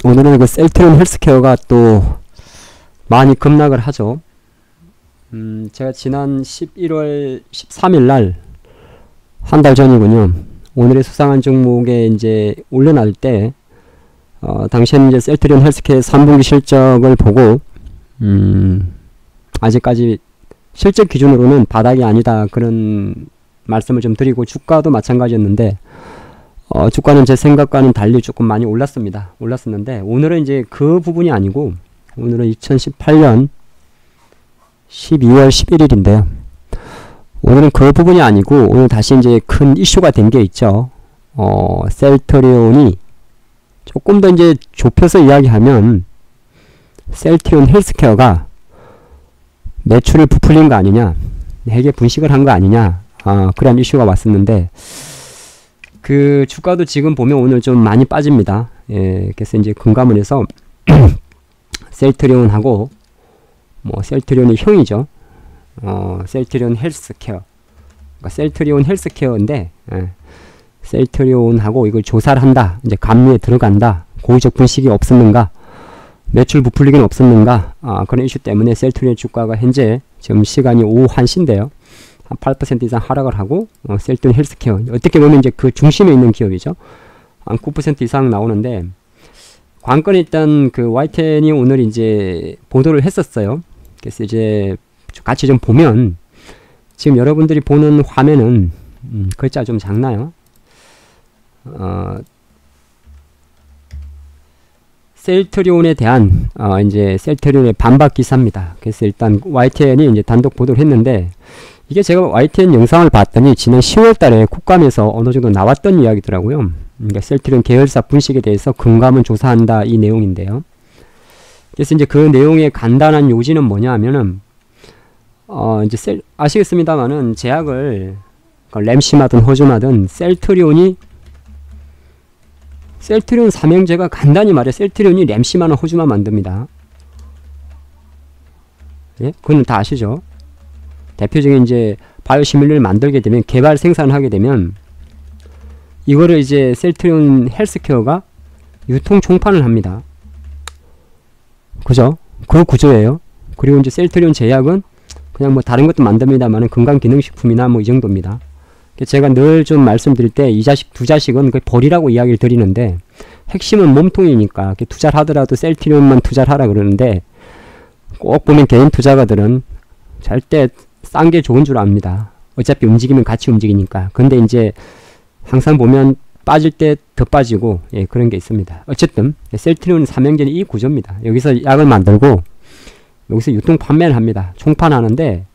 오늘은 그 셀트리온 헬스케어가 또 많이 급락을 하죠. 제가 지난 11월 13일 날, 한 달 전이군요. 오늘의 수상한 종목에 이제 올려놨을 때, 당시에는 이제 셀트리온 헬스케어 3분기 실적을 보고, 아직까지 실적 기준으로는 바닥이 아니다. 그런 말씀을 좀 드리고, 주가도 마찬가지였는데, 주가는 제 생각과는 달리 조금 많이 올랐었는데, 오늘은 이제 그 부분이 아니고, 오늘은 2018년 12월 11일인데요. 오늘은 그 부분이 아니고, 오늘 다시 이제 큰 이슈가 된 게 있죠. 셀트리온이 조금 더 이제 좁혀서 이야기하면, 셀트리온 헬스케어가 매출을 부풀린 거 아니냐, 회계 분식을 한 거 아니냐, 그런 이슈가 왔었는데, 그 주가도 지금 보면 오늘 좀 많이 빠집니다. 예, 그래서 이제 금감을 해서 셀트리온하고 셀트리온의 형이죠. 셀트리온 헬스케어. 그러니까 셀트리온 헬스케어인데, 셀트리온하고 이걸 조사를 한다. 이제 감리에 들어간다. 고의적 분식이 없었는가? 매출 부풀리기는 없었는가? 그런 이슈 때문에 셀트리온 주가가 현재 지금 시간이 오후 1시인데요. 한 8% 이상 하락을 하고, 셀트리온 헬스케어. 어떻게 보면 이제 그 중심에 있는 기업이죠. 한 9% 이상 나오는데, 관건에 있던 그 Y10이 오늘 이제 보도를 했었어요. 그래서 이제 같이 좀 보면, 지금 여러분들이 보는 화면은, 글자가 좀 작나요? 셀트리온에 대한, 이제 셀트리온의 반박 기사입니다. 그래서 일단 Y10이 이제 단독 보도를 했는데, 이게 제가 Y10 영상을 봤더니 지난 10월 달에 국감에서 어느 정도 나왔던 이야기더라고요. 그러니까 셀트리온 계열사 분식에 대해서 금감은 조사한다, 이 내용인데요. 그래서 이제 그 내용의 간단한 요지는 뭐냐 하면은, 이제 아시겠습니다만은 제약을, 램시마든 호주마든 셀트리온 삼형제가 간단히 말해 셀트리온이 램시마나 호주마 만듭니다. 예? 그거는 다 아시죠? 대표적인 이제 바이오시밀러를 만들게 되면, 개발 생산을 하게 되면, 이거를 이제 셀트리온 헬스케어가 유통 총판을 합니다. 그죠? 그 구조예요. 그리고 이제 셀트리온 제약은 그냥 다른 것도 만듭니다만은 건강기능식품이나 이 정도입니다. 제가 늘 좀 말씀드릴 때, 이 자식, 두 자식은 거의 버리라고 이야기를 드리는데, 핵심은 몸통이니까, 투자를 하더라도 셀트리온만 투자를 하라 그러는데, 꼭 보면 개인 투자가들은 절대 싼 게 좋은 줄 압니다. 어차피 움직이면 같이 움직이니까. 근데 이제 항상 보면 빠질 때 더 빠지고, 예, 그런 게 있습니다. 어쨌든 셀트리온 삼형제는 이 구조입니다. 여기서 약을 만들고 여기서 유통 판매를 합니다. 총판하는데,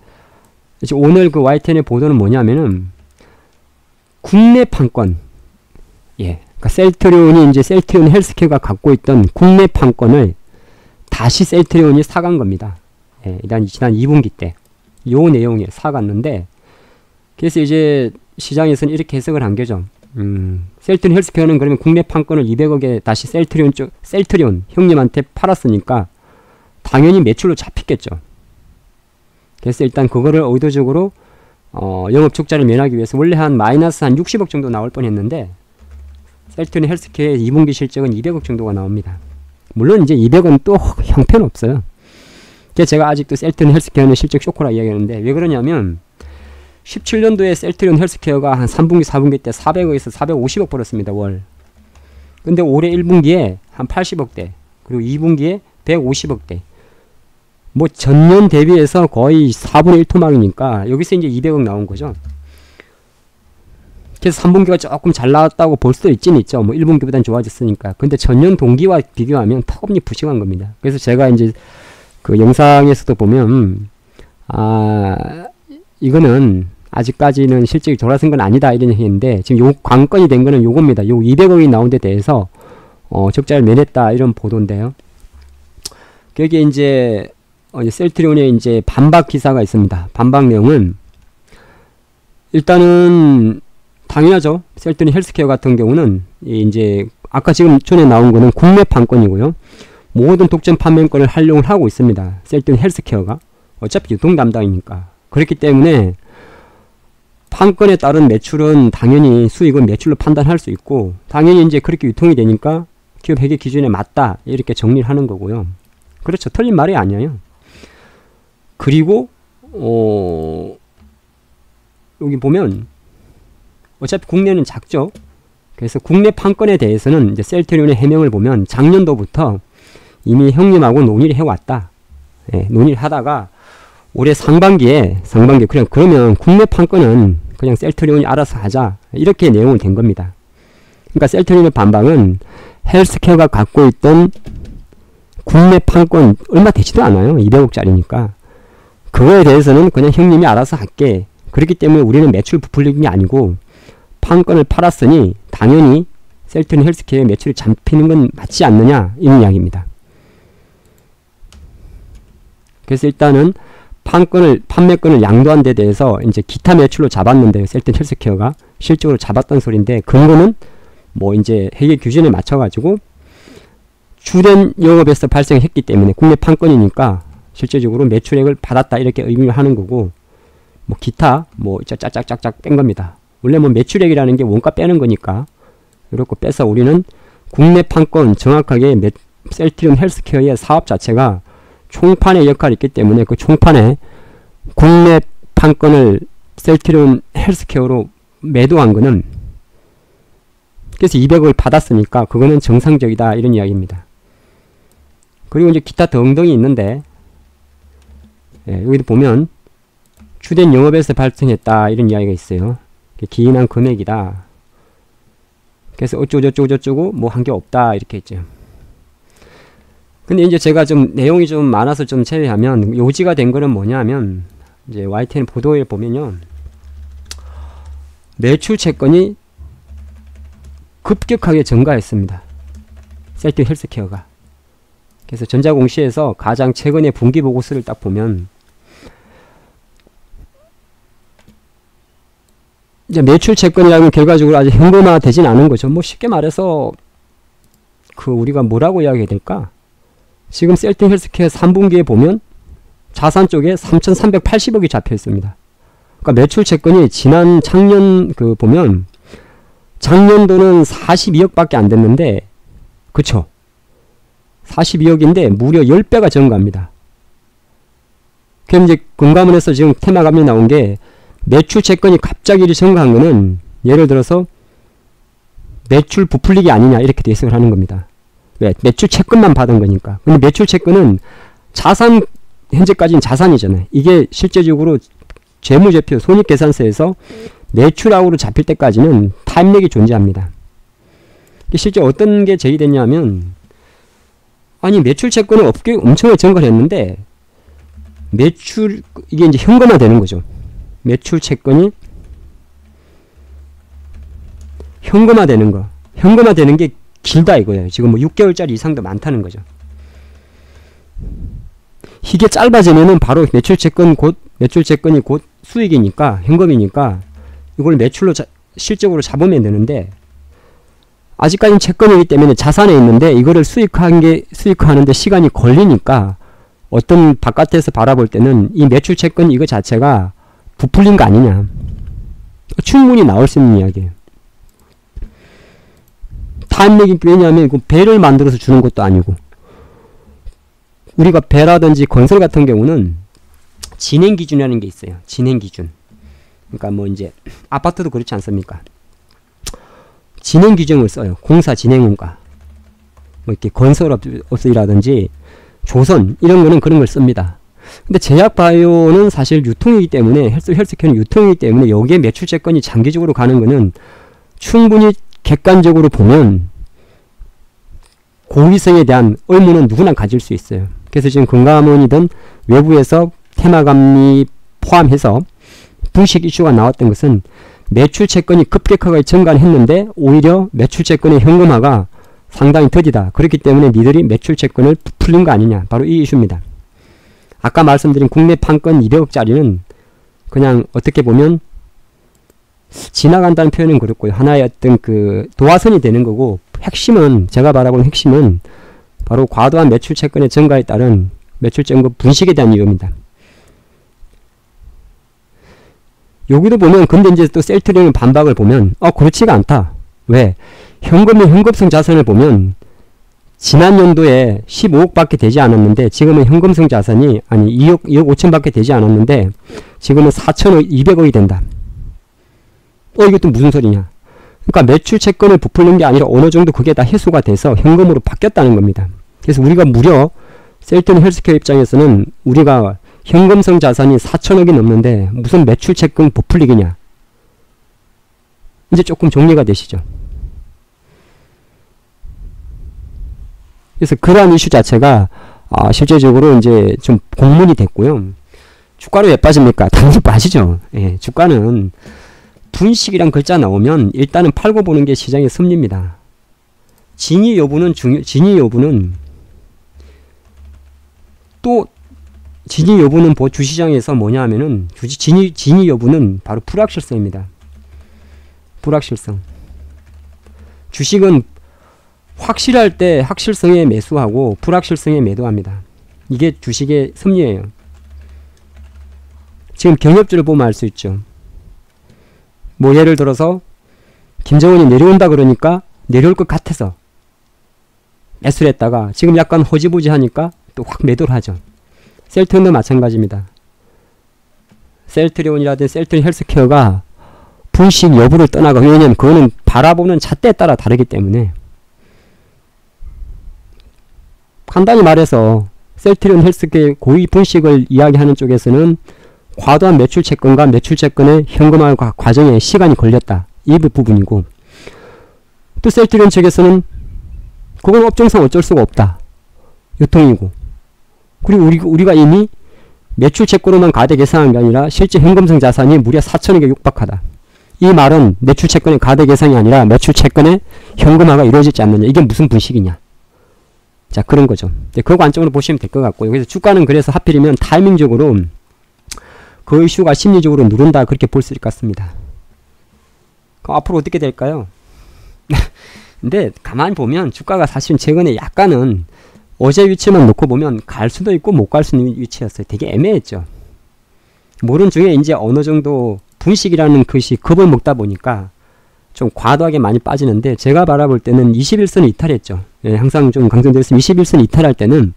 이제 오늘 그 Y10의 보도는 뭐냐면은 국내 판권, 예, 그러니까 셀트리온이 이제 셀트리온 헬스케어가 갖고 있던 국내 판권을 다시 셀트리온이 사간 겁니다. 예, 일단 지난 2분기 때 요 내용에 사갔는데, 그래서 이제 시장에서는 이렇게 해석을 한 거죠. 셀트리온 헬스케어는 그러면 국내 판권을 200억에 다시 셀트리온 형님한테 팔았으니까 당연히 매출로 잡히겠죠. 그래서 일단 그거를 의도적으로 영업 적자를 면하기 위해서 원래 한 마이너스 한 60억 정도 나올 뻔했는데, 셀트리온 헬스케어의 2분기 실적은 200억 정도가 나옵니다. 물론 이제 200은 또 형편없어요. 제가 아직도 셀트리온 헬스케어는 실적 쇼크라 이야기하는데, 왜 그러냐면 17년도에 셀트리온 헬스케어가 한 3분기 4분기 때 400억에서 450억 벌었습니다, 월. 근데 올해 1분기에 한 80억대, 그리고 2분기에 150억대, 전년 대비해서 거의 4분의 1 토막이니까 여기서 이제 200억 나온 거죠. 그래서 3분기가 조금 잘 나왔다고 볼 수도 있긴 있죠. 1분기보다는 좋아졌으니까. 근데 전년 동기와 비교하면 턱없이 겁니다. 그래서 제가 이제 그 영상에서도 보면, 이거는 아직까지는 실적이 돌아선 건 아니다, 이런 얘기인데, 지금 요 관건이 된 거는 요겁니다. 요 200억이 나온 데 대해서 적자를 면했다, 이런 보도인데요. 여기에 이제 셀트리온의 이제 반박 기사가 있습니다. 반박 내용은, 일단은 당연하죠. 셀트리온 헬스케어 같은 경우는 이제 아까 지금 전에 나온 거는 국내 판권이고요. 모든 독점 판매권을 활용을 하고 있습니다. 셀트리온 헬스케어가 어차피 유통 담당이니까. 그렇기 때문에 판권에 따른 매출은 당연히 수익은 매출로 판단할 수 있고, 당연히 이제 그렇게 유통이 되니까 기업 회계 기준에 맞다 이렇게 정리를 하는 거고요. 그렇죠. 틀린 말이 아니에요. 그리고 여기 보면 어차피 국내는 작죠. 그래서 국내 판권에 대해서는 이제 셀트리온의 해명을 보면 작년도부터 이미 형님하고 논의를 해왔다. 예, 논의를 하다가 올해 상반기에 그러면 국내 판권은 그냥 셀트리온이 알아서 하자 이렇게 내용이 된 겁니다. 그러니까 셀트리온의 반박은 헬스케어가 갖고 있던 국내 판권 얼마 되지도 않아요. 200억짜리니까 그거에 대해서는 그냥 형님이 알아서 할게. 그렇기 때문에 우리는 매출 부풀리는 게 아니고 판권을 팔았으니 당연히 셀트리온 헬스케어의 매출이 잡히는 건 맞지 않느냐 이런 이야기입니다. 그래서 일단은 판매권을 양도한 데 대해서 이제 기타 매출로 잡았는데 셀트리온 헬스케어가 실적으로 잡았던 소리인데 근거는 뭐 이제 회계 규준에 맞춰가지고 주된 영업에서 발생했기 때문에 국내 판권이니까 실제적으로 매출액을 받았다 이렇게 의미를 하는 거고 뭐 기타 뭐 짝짝짝짝 뺀 겁니다. 원래 뭐 매출액이라는 게 원가 빼는 거니까 이렇게 빼서 우리는 국내 판권 정확하게 셀트리온 헬스케어의 사업 자체가 총판의 역할이 있기 때문에 그 총판에 국내 판권을 셀트리온 헬스케어로 매도한 거는 그래서 200억을 받았으니까 그거는 정상적이다 이런 이야기입니다. 그리고 이제 기타 등등이 있는데 예, 여기도 보면 주된 영업에서 발생했다 이런 이야기가 있어요. 기인한 금액이다. 그래서 어쩌고저쩌고 뭐 한 게 없다 이렇게 했죠. 근데 이제 제가 좀 내용이 좀 많아서 좀 제외하면 요지가 된 거는 뭐냐면 이제 YTN 보도에 보면요. 매출 채권이 급격하게 증가했습니다. 셀트리온 헬스케어가. 그래서 전자공시에서 가장 최근의 분기 보고서를 딱 보면 이제 매출 채권이라면 결과적으로 아직 현금화 되진 않은 거죠. 뭐 쉽게 말해서 그 우리가 뭐라고 이야기해야 될까? 지금 셀트리온 헬스케어 3분기에 보면 자산 쪽에 3,380억이 잡혀 있습니다. 그러니까 매출 채권이 작년 그 보면 작년도는 42억밖에 안 됐는데 그쵸? 42억인데 무려 10배가 증가합니다. 그럼 이제 금감원에서 지금 테마감이 나온 게 매출 채권이 갑자기 증가한 거는 예를 들어서 매출 부풀리기 아니냐 이렇게 해석을 하는 겁니다. 왜? 매출 채권만 받은 거니까. 근데 매출 채권은 자산, 현재까지는 자산이잖아요. 이게 실제적으로 재무제표, 손익계산서에서 매출액으로 잡힐 때까지는 타임렉이 존재합니다. 실제 어떤 게 제기됐냐면 아니 매출 채권은 업계 엄청나게 증가를 했는데 매출 이게 이제 현금화 되는 거죠. 매출 채권이 현금화 되는 거. 현금화 되는 게 길다 이거예요. 지금 뭐 6개월짜리 이상도 많다는 거죠. 이게 짧아지면은 바로 매출 채권이 곧 수익이니까 현금이니까 이걸 매출로 실적으로 잡으면 되는데 아직까지는 채권이기 때문에 자산에 있는데 이거를 수익화하는데 시간이 걸리니까 어떤 바깥에서 바라볼 때는 이 매출 채권 이거 자체가 부풀린 거 아니냐. 충분히 나올 수 있는 이야기예요. 타임렉이 왜냐하면 배를 만들어서 주는 것도 아니고 우리가 배라든지 건설 같은 경우는 진행기준이라는 게 있어요. 진행기준. 그러니까 뭐 이제 아파트도 그렇지 않습니까? 진행규정을 써요. 공사 진행원가. 뭐 이렇게 건설업이라든지 조선 이런 거는 그런 걸 씁니다. 근데 제약바이오는 사실 유통이기 때문에 헬스케어는 유통이기 때문에 여기에 매출채권이 장기적으로 가는 거는 충분히 객관적으로 보면 고의성에 대한 의문은 누구나 가질 수 있어요. 그래서 지금 금감원이든 외부에서 테마감리 포함해서 불식 이슈가 나왔던 것은 매출채권이 급격하게 증가했는데 오히려 매출채권의 현금화가 상당히 더디다. 그렇기 때문에 니들이 매출채권을 부풀린 거 아니냐. 바로 이 이슈입니다. 아까 말씀드린 국내 판권 200억짜리는 그냥 어떻게 보면 지나간다는 표현은 그렇고요. 하나의 어떤 그 도화선이 되는 거고 핵심은 제가 바라보는 핵심은 바로 과도한 매출채권의 증가에 따른 매출증거 분식에 대한 이유입니다. 여기도 보면 근데 이제 또 셀트리온 반박을 보면 그렇지가 않다. 왜? 현금의 현금성 자산을 보면 지난 연도에 15억밖에 되지 않았는데 지금은 현금성 자산이 아니 2억 5천밖에 되지 않았는데 지금은 4천억 200억이 된다. 이것도 무슨 소리냐. 그러니까 매출 채권을 부풀린 게 아니라 어느 정도 그게 다 해소가 돼서 현금으로 바뀌었다는 겁니다. 그래서 우리가 무려 셀트리온 헬스케어 입장에서는 우리가 현금성 자산이 4천억이 넘는데 무슨 매출 채권 부풀리기냐. 이제 조금 정리가 되시죠. 그래서 그러한 이슈 자체가 실제적으로 이제 좀 공문이 됐고요. 주가로 왜 빠집니까? 당연히 빠지죠. 예, 주가는 분식이란 글자 나오면 일단은 팔고 보는 게 시장의 섭리입니다. 진위 여부는 또 진위 여부는 주시장에서 뭐냐 하면은 진위 여부는 바로 불확실성입니다. 불확실성. 주식은 확실할 때 확실성에 매수하고 불확실성에 매도합니다. 이게 주식의 섭리예요. 지금 경협주를 보면 알 수 있죠. 뭐 예를 들어서 김정은이 내려온다 그러니까 내려올 것 같아서 매수를 했다가 지금 약간 허지부지 하니까 또 확 매도를 하죠. 셀트리온도 마찬가지입니다. 셀트리온이라든지 셀트리온 헬스케어가 분식 여부를 떠나가 왜냐면 그거는 바라보는 잣대에 따라 다르기 때문에 간단히 말해서 셀트리온 헬스케어 고위 분식을 이야기하는 쪽에서는 과도한 매출 채권과 매출 채권의 현금화 과정에 시간이 걸렸다. 이 부분이고 또 셀트리온 측에서는 그건 업종상 어쩔 수가 없다. 유통이고 그리고 우리가 이미 매출 채권으로만 가대 계산한 게 아니라 실제 현금성 자산이 무려 4천억에 육박하다. 이 말은 매출 채권의 가대 계산이 아니라 매출 채권의 현금화가 이루어지지 않느냐. 이게 무슨 분식이냐. 자, 그런 거죠. 그 관점으로 보시면 될 것 같고요. 그래서 주가는 그래서 하필이면 타이밍적으로 그 이슈가 심리적으로 누른다. 그렇게 볼 수 있을 것 같습니다. 그럼 앞으로 어떻게 될까요? 근데 가만히 보면 주가가 사실은 최근에 약간은 어제 위치만 놓고 보면 갈 수도 있고 못 갈 수 있는 위치였어요. 되게 애매했죠. 모른 중에 이제 어느 정도 분식이라는 것이 겁을 먹다 보니까 좀 과도하게 많이 빠지는데 제가 바라볼 때는 21선 이탈했죠. 예, 항상 좀 강조드렸으면 21선 이탈할 때는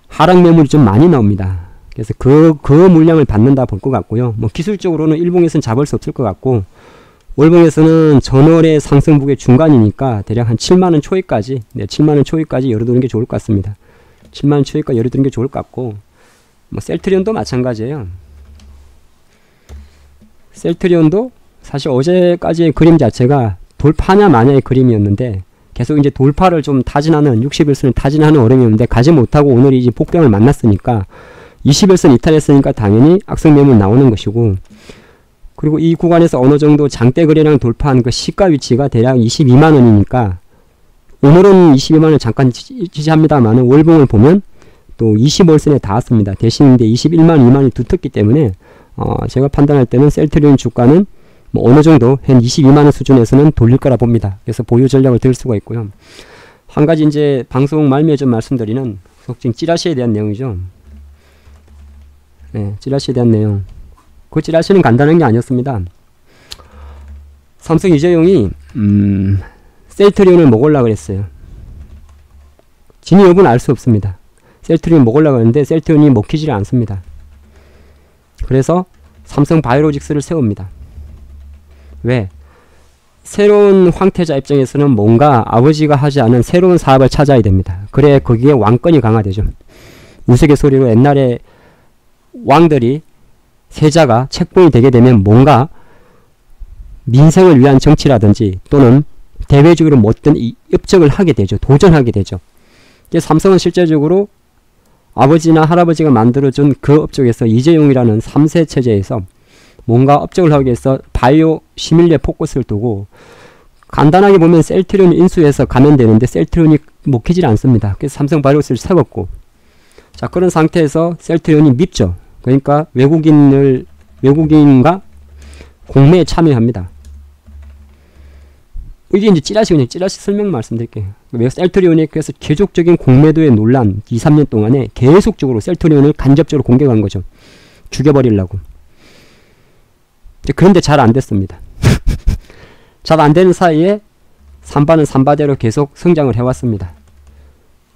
하락 매물이 좀 많이 나옵니다. 그래서 그 물량을 받는다 볼 것 같고요. 뭐 기술적으로는 일봉에서는 잡을 수 없을 것 같고 월봉에서는 전월의 상승폭의 중간이니까 대략 한 7만원 초입까지 7만원 초입까지 열어두는 게 좋을 것 같습니다. 7만원 초입까지 열어두는 게 좋을 것 같고 뭐 셀트리온도 마찬가지예요. 셀트리온도 사실 어제까지의 그림 자체가 돌파냐 마냐의 그림이었는데 계속 이제 돌파를 좀 타진하는 61선을 타진하는 어려움이었는데 가지 못하고 오늘 이제 폭병을 만났으니까 21선 이탈했으니까 당연히 악성 매물 나오는 것이고 그리고 이 구간에서 어느 정도 장대 거래량 돌파한 그 시가 위치가 대략 22만원이니까 오늘은 22만원 잠깐 지지합니다만 월봉을 보면 또 20월선에 닿았습니다. 대신 이제 21만원, 2만원이 두텁기 때문에 제가 판단할 때는 셀트리온 주가는 뭐 어느 정도 한 22만원 수준에서는 돌릴 거라 봅니다. 그래서 보유 전략을 들 수가 있고요. 한 가지 이제 방송 말미에 좀 말씀드리는 지금 찌라시에 대한 내용이죠. 네, 찌라시에 대한 내용. 그 찌라시는 간단한 게 아니었습니다. 삼성 이재용이 셀트리온을 먹으려고 그랬어요. 진위 여부는 알 수 없습니다. 셀트리온 먹으려고 했는데 셀트리온이 먹히지를 않습니다. 그래서 삼성 바이오로직스를 세웁니다. 왜? 새로운 황태자 입장에서는 뭔가 아버지가 하지 않은 새로운 사업을 찾아야 됩니다. 그래 거기에 왕권이 강화되죠. 우스갯소리로 옛날에 왕들이 세자가 책봉이 되게 되면 뭔가 민생을 위한 정치라든지 또는 대외적으로 어떤 업적을 하게 되죠. 도전하게 되죠. 삼성은 실제적으로 아버지나 할아버지가 만들어준 그 업적에서 이재용이라는 3세 체제에서 뭔가 업적을 하기 위해서 바이오 시밀리에 포커스를 두고 간단하게 보면 셀트리온 인수해서 가면 되는데 셀트리온이 먹히질 않습니다. 그래서 삼성 바이오로직스를 세웠고 자 그런 상태에서 셀트리온이 밉죠. 그러니까 외국인과 공매에 참여합니다. 이게 이제 찌라시 설명 말씀드릴게요. 셀트리온이 그래서 계속적인 공매도의 논란 2, 3년 동안에 계속적으로 셀트리온을 간접적으로 공격한 거죠. 죽여버리려고. 그런데 잘 안 됐습니다. 잘 안 되는 사이에 삼바는 삼바대로 계속 성장을 해왔습니다.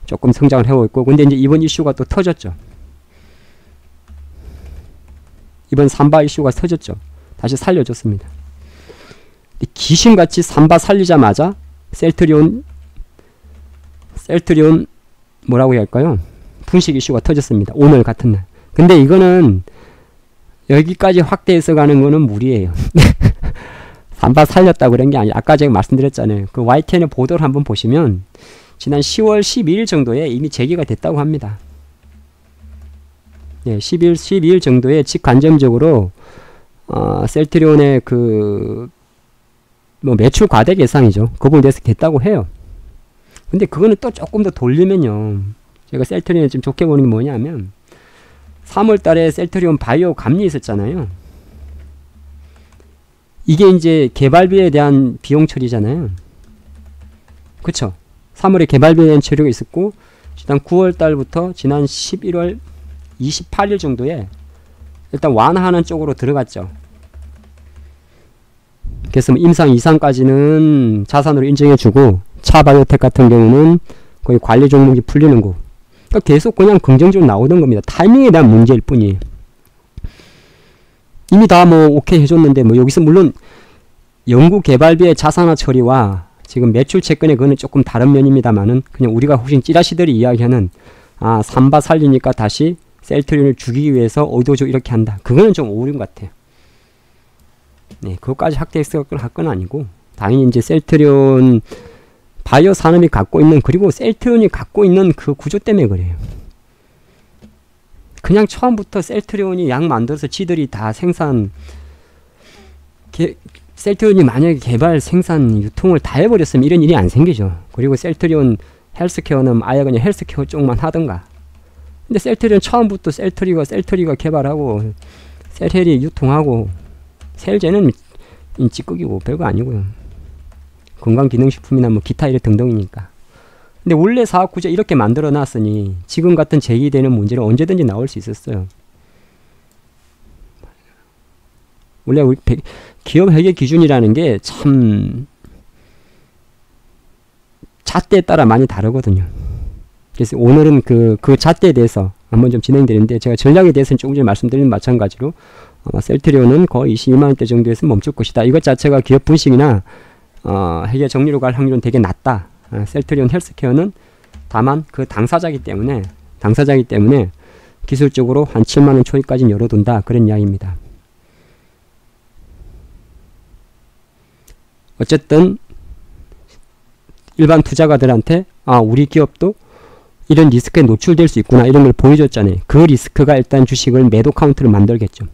조금 성장을 해오고 있고, 근데 이제 이번 이슈가 또 터졌죠. 이번 삼바 이슈가 터졌죠. 다시 살려줬습니다. 귀신같이 삼바 살리자마자 셀트리온 뭐라고 해야 할까요? 분식 이슈가 터졌습니다. 오늘 같은 날. 근데 이거는 여기까지 확대해서 가는 거는 무리예요. 삼바 살렸다고 그런 게 아니에요. 아까 제가 말씀드렸잖아요. 그 YTN의 보도를 한번 보시면 지난 10월 12일 정도에 이미 제기가 됐다고 합니다. 예, 12일 정도에 직간접적으로 셀트리온의 그 뭐 매출 과대 예상이죠. 그 부분에 대해서 됐다고 해요. 근데 그거는 또 조금 더 돌리면요. 제가 셀트리온을 좀 좋게 보는 게 뭐냐면 3월 달에 셀트리온 바이오 감리 있었잖아요. 이게 이제 개발비에 대한 비용 처리잖아요. 그쵸? 3월에 개발비에 대한 처리가 있었고, 지난 9월 달부터 지난 11월 28일 정도에 일단 완화하는 쪽으로 들어갔죠. 그래서 뭐 임상 이상까지는 자산으로 인정해주고, 차바이오텍 같은 경우는 거의 관리 종목이 풀리는 거. 그러니까 계속 그냥 긍정적으로 나오던 겁니다. 타이밍에 대한 문제일 뿐이에요. 이미 다 뭐 오케이 해줬는데, 뭐 여기서 물론 연구 개발비의 자산화 처리와 지금 매출 채권의 그거는 조금 다른 면입니다만은, 그냥 우리가 혹시 찌라시들이 이야기하는 삼바 살리니까 다시 셀트리온을 죽이기 위해서 의도적으로 이렇게 한다. 그거는 좀 오른 것 같아요. 네, 그것까지 확대해서 할 건 아니고, 당연히 이제 셀트리온 바이오 산업이 갖고 있는, 그리고 셀트리온이 갖고 있는 그 구조 때문에 그래요. 그냥 처음부터 셀트리온이 약 만들어서 지들이 다 셀트리온이 만약에 개발, 생산, 유통을 다 해버렸으면 이런 일이 안 생기죠. 그리고 셀트리온 헬스케어는 아예 그냥 헬스케어 쪽만 하던가. 근데 셀트리온 처음부터 셀트리가 개발하고 셀헬이 유통하고, 셀제는 찌꺼기고 별거 아니고요. 건강기능식품이나 뭐 기타 이래 등등이니까. 근데 원래 사업 구조 이렇게 만들어 놨으니 지금 같은 제기되는 문제는 언제든지 나올 수 있었어요. 원래 우리 기업 회계 기준이라는 게 참 잣대에 따라 많이 다르거든요. 그래서 오늘은 그 잣대에 대해서 한번 좀 진행되는데, 제가 전략에 대해서는 조금 전에 말씀드린 마찬가지로 셀트리온은 거의 22만원대 정도에서 멈출 것이다. 이것 자체가 기업 분식이나 회계 정리로 갈 확률은 되게 낮다. 셀트리온 헬스케어는 다만 그 당사자이기 때문에 기술적으로 한 7만원 초입까지는 열어둔다. 그런 이야기입니다. 어쨌든 일반 투자가들한테 우리 기업도 이런 리스크에 노출될 수 있구나, 이런 걸 보여줬잖아요. 그 리스크가 일단 주식을 매도 카운트를 만들겠죠.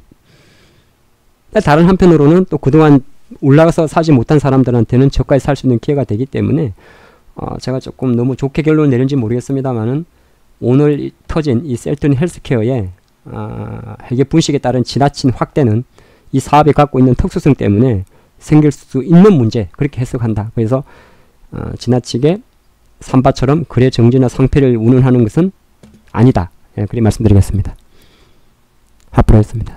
다른 한편으로는 또 그동안 올라가서 사지 못한 사람들한테는 저가에 살 수 있는 기회가 되기 때문에 제가 조금 너무 좋게 결론을 내는지 모르겠습니다만은, 오늘 터진 이 셀트리온 헬스케어의 회계 분식에 따른 지나친 확대는 이 사업이 갖고 있는 특수성 때문에 생길 수 있는 문제, 그렇게 해석한다. 그래서 지나치게 삼바처럼 거래 정지나 상패를 운운하는 것은 아니다. 예, 그렇게 말씀드리겠습니다. 하프로였습니다.